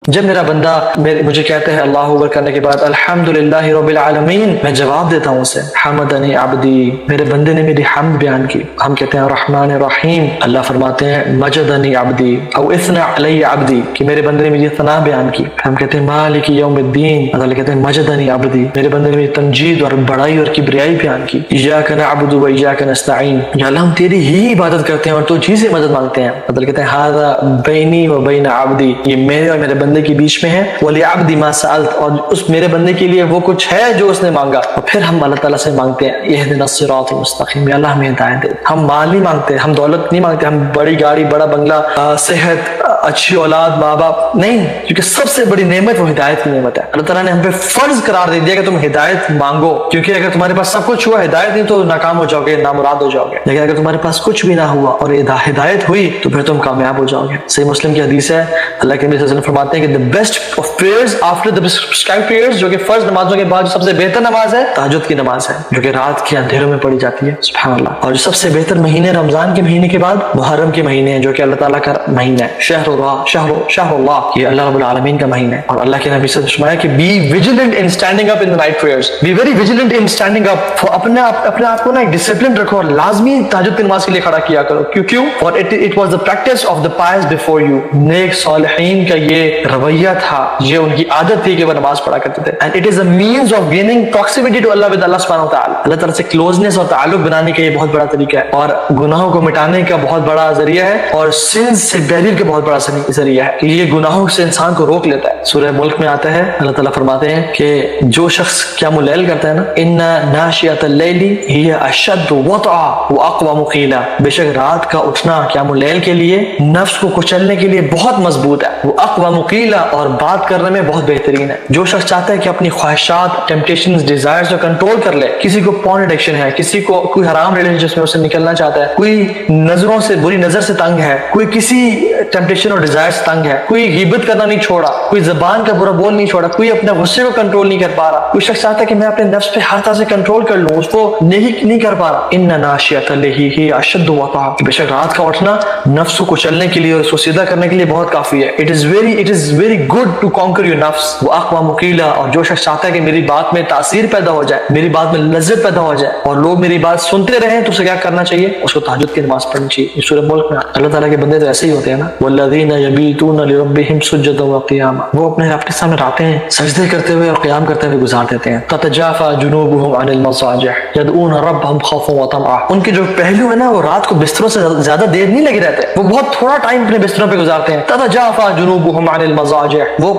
جب میرا بندہ مجھے کہتا ہے اللہ اکبر کرنے کے بعد الحمدللہ رب العالمین، میں جواب دیتا ہوں اسے حمدنی عبدی، میرے بندے نے میری حمد بیان کی۔ ہم کہتے ہیں الرحمن الرحیم، اللہ فرماتے ہیں مجدنی عبدی او اثنى علی عبدی، کہ میرے بندے نے میری ثنا بیان کی۔ ہم کہتے ہیں مالک یوم الدین، اللہ کہتے ہیں مجدنی عبدی، میرے بندے نے میری تمجید اور بڑائی اور کبریائی بیان کی۔ ایاک نعبد و ایاک نستعین، یا اللہ ہم تیری ہی عبادت کرتے ہیں اور تو جی سے مدد مانگتے ہیں۔ اللہ کہتے ہیں ھذا بینی و بین عبدی، یہ میرے اور میرے بندے کے بیچ میں ہے، وَلِعَبْدِ مَا سَأَلْتَ، اور اس میرے بندے کے لیے وہ کچھ ہے جو اس نے مانگا۔ اور پھر ہم اللہ تعالیٰ سے مانگتے ہیں اهْدِنَا الصِّرَاطَ الْمُسْتَقِيمَ، یا اللہ ہمیں ہدایت دے۔ ہم مال نہیں مانگتے، ہم دولت نہیں مانگتے، ہم بڑی گاڑی، بڑا بنگلہ، صحت، اچھی اولاد، ماں باپ نہیں، کیونکہ سب سے بڑی نعمت وہ ہدایت کی نعمت ہے۔ اللہ تعالیٰ نے ہم پہ فرض قرار دے دیا کہ تم ہدایت مانگو، کیونکہ اگر تمہارے پاس سب کچھ ہوا، ہدایت نہیں تو ناکام ہو جاؤ گے، نامراد ہو جاؤ گے۔ لیکن اگر تمہارے پاس کچھ بھی نہ ہوا اور ہدایت ہوئی تو پھر تم کامیاب ہو جاؤ گے۔ صحیح مسلم کی حدیث ہے، اللہ کے نبی صلی اللہ علیہ وسلم فرماتے ہیں کہ the best of prayers after the prescribed prayers، جو کہ فرض نمازوں کے بعد جو سب سے بہتر نماز ہے تہجد کی نماز ہے، جو کہ رات کے اندھیروں میں پڑھی جاتی ہے۔ سبحان اللہ۔ اور جو سب سے بہتر مہینے رمضان کے مہینے کے بعد محرم کے مہینے ہیں، جو کہ اللہ تعالیٰ کا مہینہ ہے، شہر اللہ، یہ اللہ رب العالمین کا مہینہ ہے۔ اور اللہ کے نبی صلی اللہ علیہ وسلم فرمایا کہ be vigilant in standing up in the night prayers، be very vigilant in standing up، اپنے آپ کو نا ایک ڈسپلن رکھو اور لازمی تہجد کی نماز کے لیے کھڑا کیا کرو۔ کیوں؟ اور it was the practice of the pious before you، نیک صالحین کا یہ رویہ تھا، یہ ان کی عادت تھی کہ وہ نماز پڑھا کرتے تھے۔ and it is a means of gaining proximity to Allah with Allah سبحانہ وتعالی، اللہ تعالیٰ سے کلوزنس اور تعلق بنانے کا یہ بہت بڑا طریقہ ہے، اور گناہوں کو مٹانے کا بہت بڑا ذریعہ ہے، اور سنس سے بیریئر کا بہت بڑا ذریعہ ہے، کہ یہ گناہوں سے انسان کو روک لیتا ہے۔ سورہ ملک میں آتا ہے، اللہ تعالیٰ فرماتے ہیں کہ جو شخص قیام اللیل کرتا ہے نا، ان ناشئۃ اللیل ہی اشد وطئا واقوم قیلا، بے شک رات کا اٹھنا قیام اللیل کے لیے نفس کو کچلنے کے لیے بہت مضبوط ہے، وہ اقوام قیلا، اور بات کرنے میں بہت بہترین ہے۔ جو شخص چاہتا ہے کہ اپنی خواہشات، ٹیمپٹیشنز، ڈیزائرز کو کنٹرول کر لے، کسی کو پورن ایڈکشن ہے، کسی کو کوئی حرام ریلیشن شپ میں اسے نکلنا چاہتا ہے، کوئی نظروں سے، بری نظر سے تنگ ہے، کوئی کسی ٹیمپٹیشن اور ڈیزائر سے تنگ ہے، کوئی غیبت کرنا نہیں چھوڑا، کوئی زبان کا برا بول نہیں چھوڑا، کوئی اپنے غصے کو کنٹرول نہیں کر پا رہا، کوئی شخص چاہتا ہے کہ میں اپنے نفس پہ ہر طرح سے کنٹرول کر لوں، اس کو نہیں کر پا رہا، ان ناشئۃ اللیل ہی اشد وطئا، بے شک رات کا اٹھنا نفس کو کچلنے کے لیے اور اس کو سیدھا کرنے کے لیے بہت کافی ہے۔ it is very good to conquer your نفس واقوام قیلا، اور جو شخص چاہتا ہے کہ میری بات میں تاثیر پیدا ہو جائے، میری بات میں لذت پیدا ہو جائے اور لوگ میری بات سنتے رہیں، تو اسے کیا کرنا چاہیے؟ اس کو تہجد کی نماز پڑھنی چاہیے۔ اس سورہ ملک میں اللہ تعالیٰ کے بندے تو ایسے ہی ہوتے ہیں نا، والذین یبیتون لربہم سجدا وقیاما، وہ اپنے رب کے سامنے راتیں سجدے کرتے ہوئے اور قیام کرتے ہوئے گزار دیتے ہیں۔ تتجافى جنوبهم عن المضاجع يدعون ربهم خوفا وطمعا، ان کے جو پہلو ہے نا وہ رات کو بستروں سے زیادہ دیر نہیں لگے رہتے، وہ بہت تھوڑا ٹائم اپنے بستروں پہ گزارتے ہیں۔ تتجافى جنوبهم عن المضاجع، وہ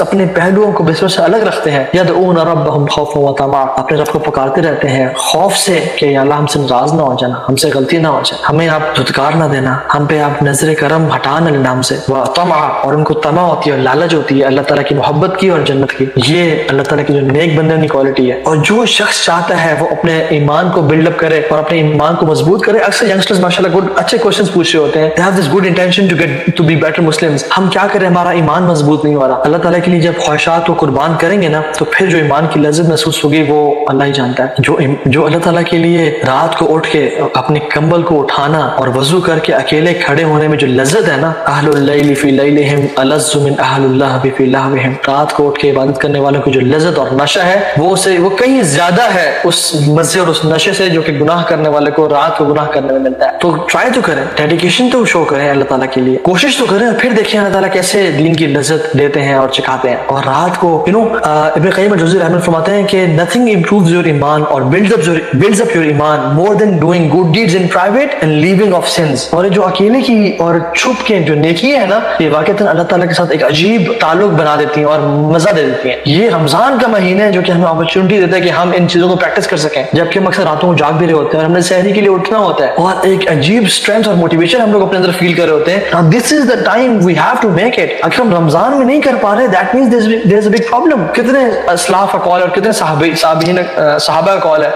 اپنے پہلوؤں کو بستروں سے الگ رکھتے ہیں۔ يدعون ربهم خوفا وطمعا، اپنے رب کو پکارتے رہتے ہیں خوف سے کہ یا اللہ ہم سے ناراض نہ ہو جانا، ہم سے غلطی نہ ہو جائے، ہمیں آپ دھتکار نہ دینا، ہم پہ آپ نظر کرم ہٹا نہ لینا ہم سے۔ وطمعا، اور ان کو طمع ہوتی ہے اور لالچ ہوتی ہے اللہ تعالیٰ کی محبت کی اور جنت کی۔ یہ اللہ تعالیٰ کی جو نیک بندوں کی کوالٹی ہے۔ اور جو شخص چاہتا ہے وہ اپنے ایمان کو بلڈ اپ کرے اور اپنے ایمان کو مضبوط کرے، اکثر ینگسٹرز ماشاءاللہ اچھے کوسچنز پوچھ رہے ہوتے ہیں، they have this good intention to be better Muslims، ہم کیا کریں، ہمارا ایمان مضبوط نہیں ہو رہا۔ اللہ تعالیٰ کے لیے جب خواہشات کو قربان کریں گے نا تو پھر جو ایمان کی لذت محسوس ہوگی وہ اللہ ہی جانتا ہے۔ جو اللہ تعالیٰ کے لیے رات کو اٹھ کے اپنے کمبل کو اٹھانا اور وضو کر کے اکیلے کھڑے ہونے میں جو لذت ہے نا، اہل اللیل فی لیلہم الذ من اہل اللہو فی لہوہم، رات کو اٹھ کے عبادت کرنے والوں کی جو لذت اور نشہ ہے وہ کہیں زیادہ ہے اس مزے اور اس نشے سے جو کہ گناہ کرنے والے کو رات کو گناہ کرنے میں ملتا ہے۔ تو ٹرائی تو کریں، ڈیڈیکیشن تو شو کریں اللہ تعالیٰ کے لیے، کوشش تو کریں، پھر دیکھیں اللہ تعالیٰ کیسے دین کی لذت دیتے ہیں اور چکھاتے ہیں۔ اور رات کو ابن قیم الجوزی رحمۃ فرماتے ہیں کہ nothing improves your ایمان اور builds up your ایمان more than doing good deeds in private and leaving of sins، اور جو اکیلے کی اور چھپ کے جو نیکی ہے نا، یہ واقعتاً اللہ تعالیٰ کے ساتھ ایک عجیب تعلق بنا دیتی ہیں اور مزہ دے دیتی ہیں۔ یہ رمضان کا مہینہ ہے جو کہ ہمیں اپرچونٹی دیتا ہے کہ ہم ان چیزوں کو پریکٹس کر سکیں، جبکہ ہم اکثر راتوں کو جاگ بھی رہے ہوتے ہیں اور ہم نے سحری کے لیے اٹھنا ہوتا ہے، اور ایک عجیب اسٹرینتھ اور موٹیویشن ہم لوگ اپنے اندر فیل کر رہے ہوتے ہیں۔ This is the time we have to make it. اگر ہم رمضان میں نہیں کر پا رہے that means there is a big problem. کتنے اسلاف کا کال ہے اور کتنے صحابہ کا کال ہے،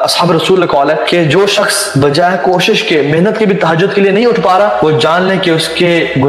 اصحاب رسول کا کال ہے کہ جو شخص بجائے کوشش کے، محنت کے بھی تہجد کے لیے نہیں اٹھ پا رہا، وہ جان لے کہ اس کے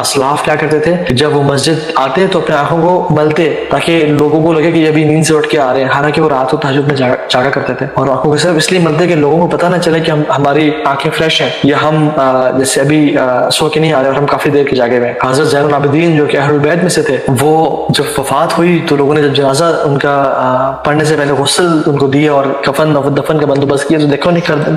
اسلاف کیا کرتے تھے جب وہ مسجد آتے تو اپنے آنکھوں کو ملتے تاکہ لوگوں کو لگے کہ یہ ابھی نیند سے اٹھ کے آ رہے ہیں, حالانکہ وہ رات کو تہجد میں جاگا کرتے تھے, اور آنکھوں کو صرف اس لیے ملتے کہ لوگوں کو پتہ نہ چلے کہ ہماری آنکھیں فریش ہیں, یا ہم جیسے ابھی سو کے نہیں آ رہے اور ہم کافی دیر کے جاگے ہوئے. حضرت زین العابدین جو کہ اہل البیت میں سے تھے, وہ جب وفات ہوئی تو لوگوں نے جب جنازہ ان کا پڑھنے سے پہلے غسل ان کو دیے اور کفن اور دفن کا بندوبست کیا, تو دیکھو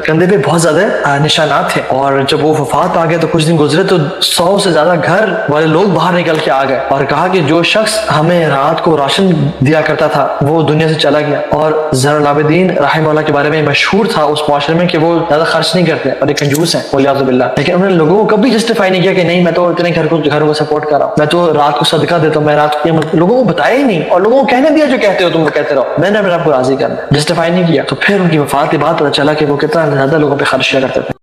کندھے پہ بہت زیادہ نشانات تھے. اور جب وہ وفات آ گئے تو کچھ دن گزرے تو 100 سے زیادہ گھر والے لوگ باہر نکل کے آ گئے اور کہا کہ جو شخص ہمیں رات کو راشن دیا کرتا تھا وہ دنیا سے چلا گیا. اور زین العابدین رحمہ اللہ کے بارے میں مشہور تھا اس معاشرے میں کہ وہ زیادہ خرچ نہیں کرتے اور ایک کنجوس ہیں والعیاذ باللہ, لیکن انہوں نے لوگوں کو کبھی جسٹیفائی نہیں کیا کہ نہیں میں تو اتنے گھروں کو سپورٹ کر رہا ہوں, میں تو رات کو صدقہ دیتا ہوں, میں رات کو لوگوں کو بتایا ہی نہیں, اور لوگوں کو کہنے دیا جو کہتے ہو تم وہ کہتے رہو, میں نے اپنے آپ کو راضی کرنا, جسٹیفائی نہیں کیا. تو پھر ان کی وفات کے بعد پتہ چلا کہ وہ کتنا زیادہ لوگوں پہ خرچ کیا کرتے تھے.